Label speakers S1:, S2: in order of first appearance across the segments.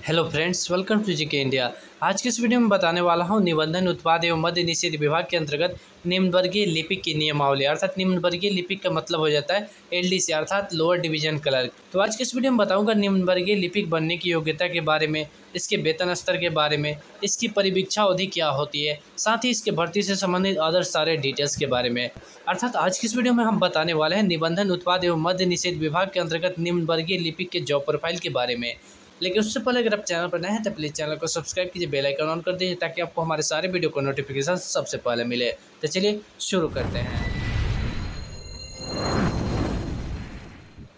S1: Hello friends, welcome to GK India. आज की इस वीडियो में बताने वाला हूं निबंधन उत्पाद एवं मद्य निषेध विभाग के अंतर्गत निम्नवर्गीय लिपिक की नियमावली। अर्थात निम्नवर्गीय लिपिक का मतलब हो जाता है एलडीसी अर्थात लोअर डिवीजन क्लर्क। तो आज की इस वीडियो में बताऊंगा निम्नवर्गीय लिपिक बनने की योग्यता के बारे में, इसके वेतन स्तर के बारे में, इसकी परिवीक्षा अवधि क्या होती है, साथ ही इसके भर्ती से संबंधित अदर सारे डिटेल्स के बारे में। अर्थात आज की इस वीडियो में हम बताने वाले हैं निबंधन उत्पाद एवं मद्य निषेध विभाग के अंतर्गत निम्नवर्गीय लिपिक के जॉब प्रोफाइल के बारे में। लेकिन उससे पहले अगर आप चैनल पर नए हैं तो प्लीज़ चैनल को सब्सक्राइब कीजिए, बेल आइकन ऑन कर दीजिए ताकि आपको हमारे सारे वीडियो को नोटिफिकेशन सबसे पहले मिले। तो चलिए शुरू करते हैं।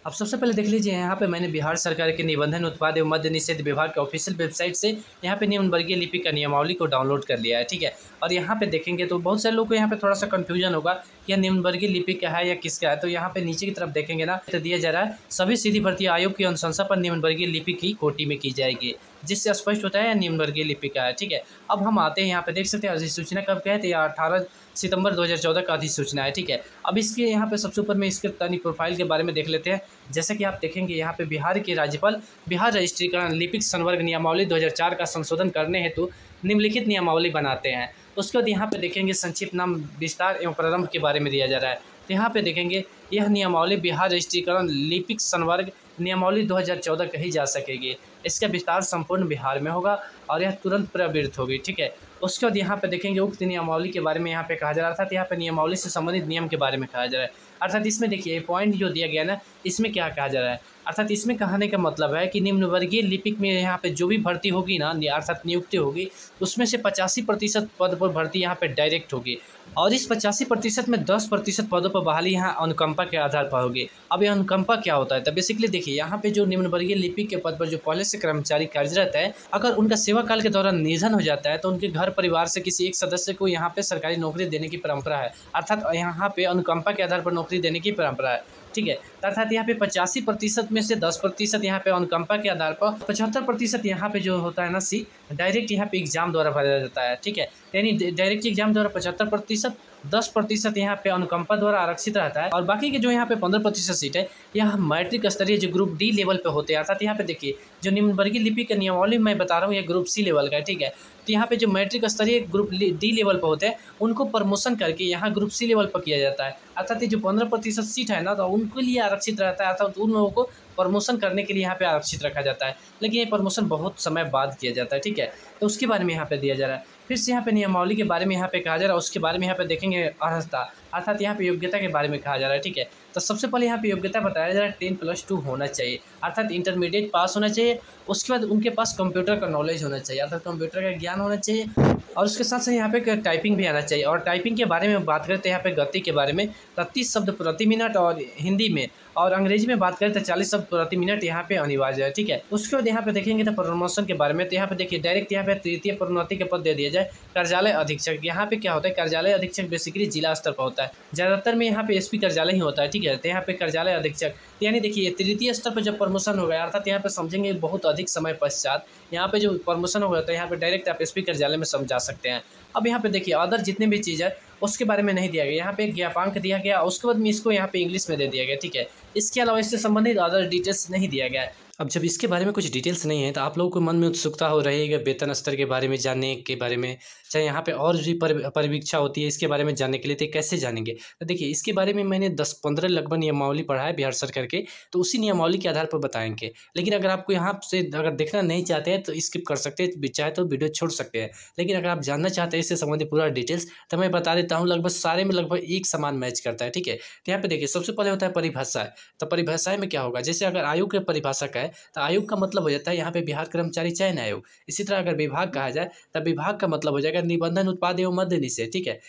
S1: अब सबसे पहले देख लीजिए, यहाँ पे मैंने बिहार सरकार के निबंधन उत्पाद एवं मद्य निषेध विभाग के ऑफिशियल वेबसाइट से यहाँ पे निम्नवर्गीय लिपिक का नियमावली को डाउनलोड कर लिया है। ठीक है, और यहाँ पे देखेंगे तो बहुत सारे लोगों को यहाँ पे थोड़ा सा कंफ्यूजन होगा कि यह निम्नवर्गीय लिपिक का है या किसका है। तो यहाँ पे नीचे की तरफ देखेंगे ना, तो दिया जा रहा है सभी सीधी भर्ती आयोग की अनुशंसा पर निम्नवर्गीय लिपिक की कोटि में की जाएगी, जिससे स्पष्ट होता है यह निम्नवर्गीय लिपिक का है। ठीक है, अब हम आते हैं यहाँ पे, देख सकते हैं अधिसूचना कब क्या है, तो यह 18 सितंबर 2014 का अधिसूचना है। ठीक है, अब इसके यहाँ पे सबसे ऊपर में इसके तनी प्रोफाइल के बारे में देख लेते हैं। जैसे कि आप देखेंगे यहाँ पे बिहार के राज्यपाल बिहार रजिस्ट्रीकरण लिपिक संवर्ग नियमावली 2004 का संशोधन करने हेतु निम्नलिखित नियमावली बनाते हैं। उसके बाद यहाँ पे देखेंगे संक्षिप्त नाम, विस्तार एवं प्रारंभ के बारे में दिया जा रहा है। तो यहाँ पे देखेंगे यह नियमावली बिहार रजिस्ट्रीकरण लिपिक संवर्ग नियमावली 2014 कही जा सकेगी। इसका विस्तार संपूर्ण बिहार में होगा और यह तुरंत प्रवृत्त होगी। ठीक है, उसके बाद यहाँ पे देखेंगे उक्त नियमावली के बारे में यहाँ पे कहा जा रहा था। तो यहाँ पे नियमावली से संबंधित नियम के बारे में कहा जा रहा है। अर्थात इसमें देखिए पॉइंट जो दिया गया ना, इसमें क्या कहा जा रहा है, अर्थात इसमें कहने का मतलब है कि निम्नवर्गीय लिपिक में यहाँ पे जो भी भर्ती होगी ना, अर्थात नियुक्ति होगी, उसमें से 85% पद पर भर्ती यहाँ पे डायरेक्ट होगी और इस 85% में 10% पदों पर बहाली यहाँ अनुकंपा के आधार पर होगी। अब यह अनुकंपा क्या होता है, तो बेसिकली देखिए यहाँ पे जो निम्नवर्गीय लिपिक के पद पर जो पहले से कर्मचारी कार्यरत है, अगर उनका सेवा काल के दौरान निधन हो जाता है तो उनके घर परिवार से किसी एक सदस्य को यहाँ पे सरकारी नौकरी देने की परंपरा है। अर्थात यहाँ पे अनुकंपा के आधार पर नौकरी देने की परंपरा है। ठीक है, अर्थात यहाँ पे 85% में से 10% यहाँ पे अनुकंपा के आधार पर, 75% यहाँ पे जो होता है ना सी डायरेक्ट यहाँ पे एग्जाम द्वारा भरा जाता है। ठीक है, यानी डायरेक्ट एग्जाम द्वारा 75%, 10% यहाँ पे अनुकंपा द्वारा आरक्षित रहता है और बाकी के जो यहाँ पे 15% सीट है यह मैट्रिक स्तरीय जो ग्रुप डी लेवल पे होते हैं। अर्थात यहाँ पे देखिए जो निम्नवर्गीय लिपिक का नियमावली मैं बता रहा हूँ यह ग्रुप सी लेवल का है। ठीक है, तो यहाँ पे जो मैट्रिक स्तरीय ग्रुप डी लेवल पर होते हैं उनको प्रमोशन करके यहाँ ग्रुप सी लेवल पर किया जाता है। अर्थात ये जो 15% सीट है ना, तो उनके लिए आरक्षित रहता है, अर्थात उन लोगों को प्रमोशन करने के लिए यहाँ पे आरक्षित रखा जाता है, लेकिन ये प्रमोशन बहुत समय बाद किया जाता है। ठीक है, तो उसके बारे में यहाँ पे दिया जा रहा है। फिर से यहाँ पे नियमावली के बारे में यहाँ पे कहा जा रहा है, उसके बारे में यहाँ पे देखेंगे अर्हता, अर्थात यहाँ पे योग्यता के बारे में कहा जा रहा है। ठीक है, तो सबसे पहले यहाँ पे योग्यता बताया जा रहा है 10+2 होना चाहिए, अर्थात इंटरमीडिएट पास होना चाहिए। उसके बाद उनके पास कंप्यूटर का नॉलेज होना चाहिए, अर्थात कंप्यूटर का ज्ञान होना चाहिए और उसके साथ साथ यहाँ पे टाइपिंग भी आना चाहिए। और टाइपिंग के बारे में बात करते हैं यहाँ पे गति के बारे में 30 शब्द प्रति मिनट और हिंदी में, और अंग्रेजी में बात करें तो 40 शब्द प्रति मिनट यहाँ पे अनिवार्य है। ठीक है, उसके बाद यहाँ पे देखेंगे तो प्रमोशन के बारे में, तो यहाँ पे देखिए डायरेक्ट यहाँ पे तृतीय प्रोन्नति के पद दे दिया जाए कार्यालय अधीक्षक। यहाँ पे क्या होता है, कार्यालय अधीक्षक बेसिकली जिला स्तर पर होता है, ज्यादातर में यहाँ पे एसपी कार्यालय ही होता है। ठीक है, तो यहाँ पे कार्यालय अधीक्षक यानी देखिए तृतीय स्तर पर जब प्रमोशन हो गया, अर्थात यहाँ पे समझेंगे बहुत अधिक समय पश्चात यहाँ पे जो प्रमोशन हो गया तो यहाँ पे डायरेक्ट आप एसपी कार्यालय में समझा सकते हैं। अब यहाँ पे देखिए अदर जितने भी चीज़ है उसके बारे में नहीं दिया गया, यहाँ पे एक ज्ञापांक दिया गया, उसके बाद में इसको यहाँ पे इंग्लिश में दे दिया गया। ठीक है, इसके अलावा इससे संबंधित अदर डिटेल्स नहीं दिया गया है। अब जब इसके बारे में कुछ डिटेल्स नहीं है तो आप लोगों को मन में उत्सुकता हो रही है वेतन स्तर के बारे में जानने के बारे में, चाहे यहाँ पे और भी परिवीक्षा होती है इसके बारे में जानने के लिए, तो कैसे जानेंगे। तो देखिए इसके बारे में मैंने 10-15 लगभग नियमावली पढ़ा है बिहार सरकार के, तो उसी नियमावली के आधार पर बताएंगे। लेकिन अगर आपको यहाँ से अगर देखना नहीं चाहते हैं तो स्किप कर सकते हैं, चाहे तो वीडियो छोड़ सकते हैं। लेकिन अगर आप जानना चाहते हैं इससे संबंधित पूरा डिटेल्स तो मैं बता देता हूँ, लगभग सारे में लगभग एक समान मैच करता है। ठीक है, तो यहाँ पे देखिए सबसे पहले होता है परिभाषा। तो परिभाषाएं में क्या होगा, जैसे अगर आयोग के परिभाषक है तो आयोग का मतलब हो जाता है यहाँ पे बिहार कर्मचारी चयन आयोग। इसी तरह अगर विभाग कहा जाए तब विभाग का मतलब हो जाएगा निबंधन उत्पाद एवं मद्य निषेध। ठीक है,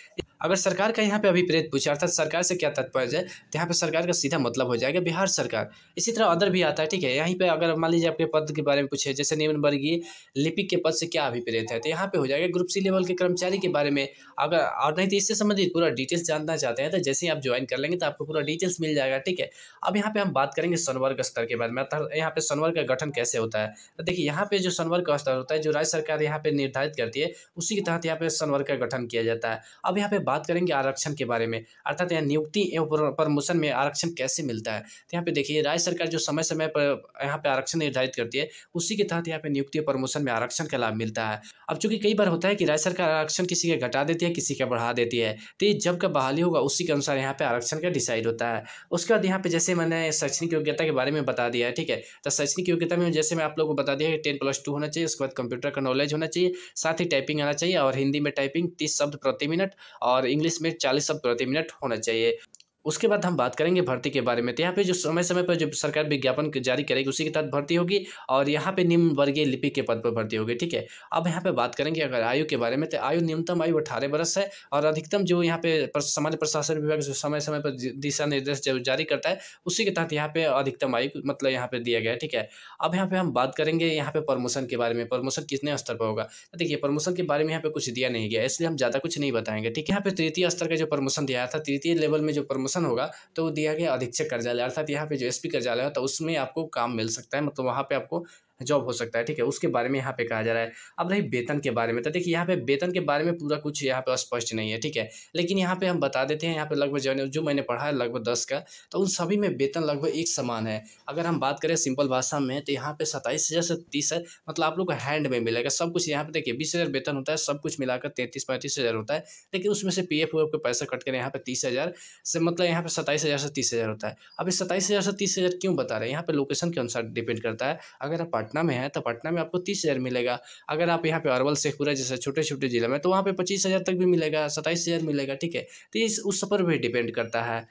S1: अगर सरकार का यहाँ पे अभिप्रेत पूछे अर्थात सरकार से क्या तात्पर्य है तो यहाँ पे सरकार का सीधा मतलब हो जाएगा बिहार सरकार। इसी तरह अदर भी आता है। ठीक है, यहीं पे अगर मान लीजिए आपके पद के बारे में पूछे, जैसे निम्नवर्गीय लिपिक के पद से क्या अभिप्रेत है, तो यहाँ पे हो जाएगा ग्रुप सी लेवल के कर्मचारी के बारे में। अगर और नहीं तो इससे संबंधित पूरा डिटेल्स जानना चाहते हैं तो जैसे ही आप ज्वाइन कर लेंगे तो आपको पूरा डिटेल्स मिल जाएगा। ठीक है, अब यहाँ पे हम बात करेंगे संवर्ग स्तर के बारे में, अर्थात यहाँ पे संवर्ग का गठन कैसे होता है। तो देखिए यहाँ पे जो संवर्ग का स्तर होता है, जो राज्य सरकार यहाँ पे निर्धारित करती है, उसी के तहत यहाँ पे संवर्ग का गठन किया जाता है। अब यहाँ पे बात करेंगे आरक्षण के बारे में, अर्थात यहाँ नियुक्ति एवं प्रमोशन में आरक्षण कैसे मिलता है। तो यहाँ पे देखिए राज्य सरकार जो समय समय पर यहाँ पे आरक्षण निर्धारित करती है, उसी के तहत यहाँ पे नियुक्ति और प्रमोशन में आरक्षण का लाभ मिलता है। अब चूंकि कई बार होता है कि राज्य सरकार आरक्षण किसी का घटा देती है, किसी का बढ़ा देती है, तो ये जब का बहाली होगा उसी के अनुसार यहाँ पे आरक्षण का डिसाइड होता है। उसके बाद यहाँ पे जैसे मैंने शैक्षणिक योग्यता के बारे में बता दिया है, ठीक है। तो शैक्षणिक योग्यता में जैसे मैं आप लोगों को बता दिया कि 10+2 होना चाहिए, उसके बाद कंप्यूटर का नॉलेज होना चाहिए, साथ ही टाइपिंग आना चाहिए, और हिंदी में टाइपिंग 30 शब्द प्रति मिनट और इंग्लिश में 40 शब्द प्रति मिनट होना चाहिए। उसके बाद हम बात करेंगे भर्ती के बारे में। तो यहाँ पे जो समय समय पर जो सरकार विज्ञापन जारी करेगी उसी के तहत भर्ती होगी, और यहाँ पे निम्न वर्गीय लिपिक के पद पर भर्ती होगी, ठीक है। अब यहाँ पे बात करेंगे अगर आयु के बारे में, तो आयु न्यूनतम आयु 18 वर्ष है, और अधिकतम जो यहाँ पे सामान्य प्रशासन विभाग जो समय समय पर दिशा निर्देश जो जारी करता है, उसी के तहत यहाँ पे अधिकतम आयु मतलब यहाँ पे दिया गया है, ठीक है। अब यहाँ पे हम बात करेंगे यहाँ पे प्रमोशन के बारे में, प्रमोशन कितने स्तर पर होगा। तो देखिए प्रमोशन के बारे में यहाँ पे कुछ दिया नहीं गया, इसलिए हम ज़्यादा कुछ नहीं बताएंगे, ठीक है। यहाँ पे तृतीय स्तर का जो प्रमोशन दिया था, तृतीय लेवल में जो प्रमोशन होगा तो दिया गया अधीक्षक कार्यालय, अर्थात यहाँ पे जो एसपी कार्यालय होता है उसमें आपको काम मिल सकता है, मतलब वहाँ पे आपको जॉब हो सकता है, ठीक है। उसके बारे में यहाँ पे कहा जा रहा है। अब रही वेतन के बारे में, तो देखिए यहाँ पे वेतन के बारे में पूरा कुछ यहाँ पे स्पष्ट नहीं है, ठीक है। लेकिन यहाँ पे हम बता देते हैं, यहाँ पे लगभग जो मैंने पढ़ा है लगभग 10 का, तो उन सभी में वेतन लगभग एक समान है। अगर हम बात करें सिंपल भाषा में, तो यहाँ पे 27,000 से 30,000 मतलब आप लोग को हैंड में मिलेगा सब कुछ। यहाँ पे देखिए 20,000 वेतन होता है, सब कुछ मिलाकर 33-35,000 होता है, लेकिन उसमें से PF को पैसा कट कर यहाँ पे 30,000 से मतलब यहाँ पे 27,000 से 30,000 होता है। अब इस 27,000 से 30,000 क्यों बता रहे हैं, यहाँ पे लोकेशन के अनुसार डिपेंड करता है। अगर आप पटना में है तो पटना में आपको 30,000 मिलेगा। अगर आप यहाँ पे अरवल शेखपुरा जैसे छोटे छोटे जिले में, तो वहाँ पे 25,000 तक भी मिलेगा, 27,000 मिलेगा, ठीक है। तो इस उस पर भी डिपेंड करता है।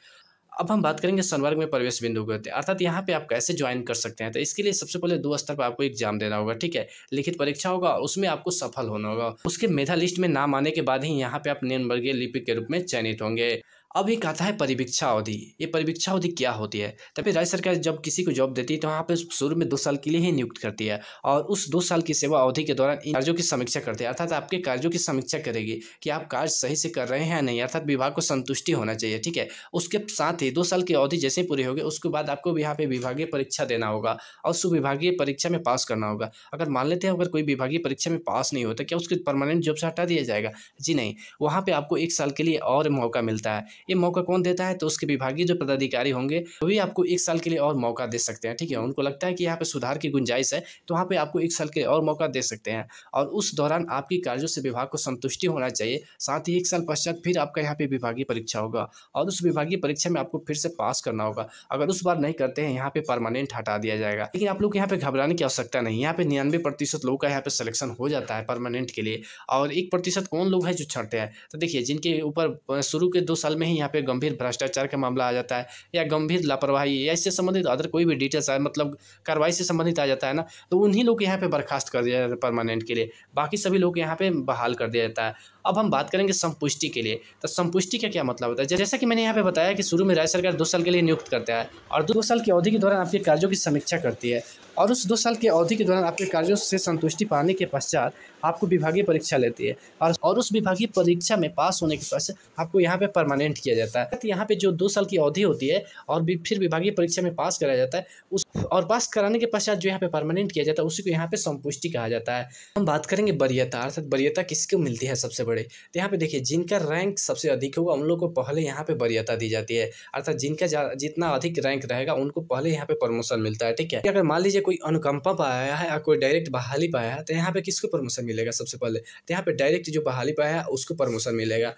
S1: अब हम बात करेंगे संवर्ग में प्रवेश बिंदु के, अर्थात यहाँ पे आप कैसे ज्वाइन कर सकते हैं। तो इसके लिए सबसे पहले 2 स्तर पर आपको एग्जाम देना होगा, ठीक है। लिखित परीक्षा होगा, उसमें आपको सफल होना होगा। उसके मेधा लिस्ट में नाम आने के बाद ही यहाँ पे आप निम्न वर्गीय लिपिक के रूप में चयनित होंगे। अब एक आता है परिवीक्षा अवधि। ये परिवीक्षा अवधि क्या होती है। तभी राज्य सरकार जब किसी को जॉब देती है तो वहाँ पे शुरू में 2 साल के लिए ही नियुक्त करती है, और उस 2 साल की सेवा अवधि के दौरान इन कार्यों की समीक्षा करती है, अर्थात आपके कार्यों की समीक्षा करेगी कि आप कार्य सही से कर रहे हैं या नहीं, अर्थात विभाग को संतुष्टि होना चाहिए, ठीक है। उसके साथ ही 2 साल की अवधि जैसे ही पूरी होगी, उसके बाद आपको यहाँ पे विभागीय परीक्षा देना होगा, और उस विभागीय परीक्षा में पास करना होगा। अगर मान लेते हैं अगर कोई विभागीय परीक्षा में पास नहीं होता, क्या उसके परमानेंट जॉब से हटा दिया जाएगा? जी नहीं, वहाँ पर आपको 1 साल के लिए और मौका मिलता है। ये मौका कौन देता है? तो उसके विभागीय जो पदाधिकारी होंगे वही आपको 1 साल के लिए और मौका दे सकते हैं, ठीक है। उनको लगता है कि यहाँ पे सुधार की गुंजाइश है, तो वहाँ पे आपको 1 साल के लिए और मौका दे सकते हैं, और उस दौरान आपकी कार्यों से विभाग को संतुष्टि होना चाहिए। साथ ही 1 साल पश्चात फिर आपका यहाँ पे विभागीय परीक्षा होगा, और उस विभागीय परीक्षा में आपको फिर से पास करना होगा। अगर उस बार नहीं करते हैं, यहाँ पे परमानेंट हटा दिया जाएगा। लेकिन आप लोग यहाँ पे घबराने की आवश्यकता नहीं, यहाँ पे 99% लोगों का यहाँ पे सिलेक्शन हो जाता है परमानेंट के लिए, और 1% कौन लोग हैं जो छड़ते हैं। तो देखिए जिनके ऊपर शुरू के 2 साल में ही यहाँ पे गंभीर भ्रष्टाचार का मामला आ जाता है, या गंभीर लापरवाही या इससे संबंधित अदर कोई भी डिटेल्स है, मतलब कार्रवाई से संबंधित आ जाता है ना, तो उन्हीं लोग यहाँ पे बर्खास्त कर दिया जाता है परमानेंट के लिए। बाकी सभी लोग यहाँ पे बहाल कर दिया जाता है। अब हम बात करेंगे संपुष्टि के लिए। तो संपुष्टि का क्या मतलब होता है? जैसा कि मैंने यहाँ पे बताया कि शुरू में राज्य सरकार 2 साल के लिए नियुक्त करता है, और 2 साल की अवधि के दौरान आपके कार्यों की समीक्षा करती है, और उस 2 साल की अवधि के दौरान आपके कार्यों से संतुष्टि पाने के पश्चात आपको विभागीय परीक्षा लेती है, और उस विभागीय परीक्षा में पास होने के पश्चात आपको यहाँ पे परमानेंट किया जाता है। तो यहाँ पे जो 2 साल की अवधि होती है और फिर विभागीय परीक्षा में पास कराया जाता है, उस और पास कराने के पश्चात जो यहाँ पे परमानेंट किया जाता है उसी को यहाँ पे संपुष्टि कहा जाता है। हम बात करेंगे वरीयता, अर्थात वरीयता किसको मिलती है सबसे बड़े। तो यहाँ पे देखिए जिनका रैंक सबसे अधिक होगा उन लोगों को पहले यहाँ पे वरीयता दी जाती है, अर्थात जिनका जितना अधिक रैंक रहेगा उनको पहले यहाँ पे प्रमोशन मिलता है, ठीक है। अगर मान लीजिए कोई अनुकंपा पाया है या कोई डायरेक्ट बहाली पाया है, तो यहाँ पे किसको प्रमोशन मिलेगा सबसे पहले? तो यहाँ पे डायरेक्ट जो बहाली पाया है उसको प्रमोशन मिलेगा।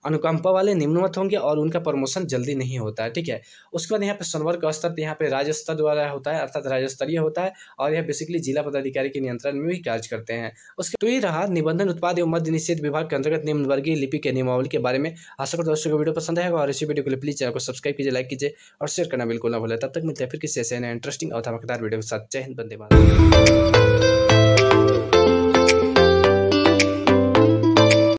S1: अनुकंपा वाले निम्नवत होंगे और उनका प्रमोशन जल्दी नहीं होता है, ठीक है। उसके बाद यहाँ पे संवर्ग का स्तर यहाँ पे राज्य स्तर द्वारा होता है, अर्थात राज्य स्तरीय होता है, और यह बेसिकली जिला पदाधिकारी के नियंत्रण में भी कार्य करते हैं। उसके तो ये रहा निबंधन उत्पाद एवं मद्य निषेध विभाग के अंतर्गत निम्न वर्गीय लिपि के नियमावली के बारे में। आशा करता हूं दोस्तों को वीडियो पसंद आएगा, और इसी वीडियो के लिए प्लीज चैनल को सब्सक्राइब कीजिए, लाइक कीजिए और शेयर करना बिल्कुल ना भूलें। तब तक मिलते हैं फिर किसी ऐसे इंटरेस्टिंग और धमाकेदार वीडियो के साथ। जय हिंद, वंदे मातरम।